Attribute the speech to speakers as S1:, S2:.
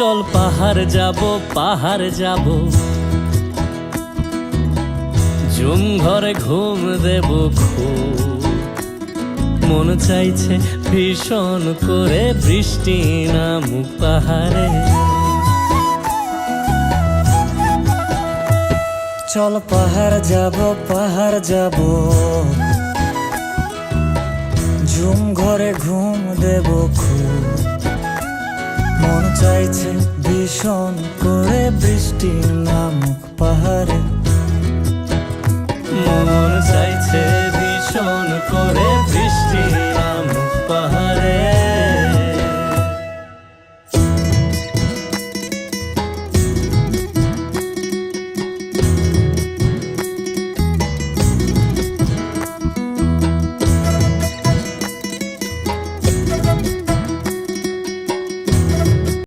S1: চল পাহাড় যাব ঝুম ঘরে ঘুম দেব খুব মন চাইছে ভীষণ করে বৃষ্টি নামুক পাহাড়ে।
S2: চল পাহাড় যাব ঝুম ঘরে ঘুম দেব খুব মন চাইছে ভীষণ করে বৃষ্টি নামুক পাহাড়ে।
S1: মন চাইছে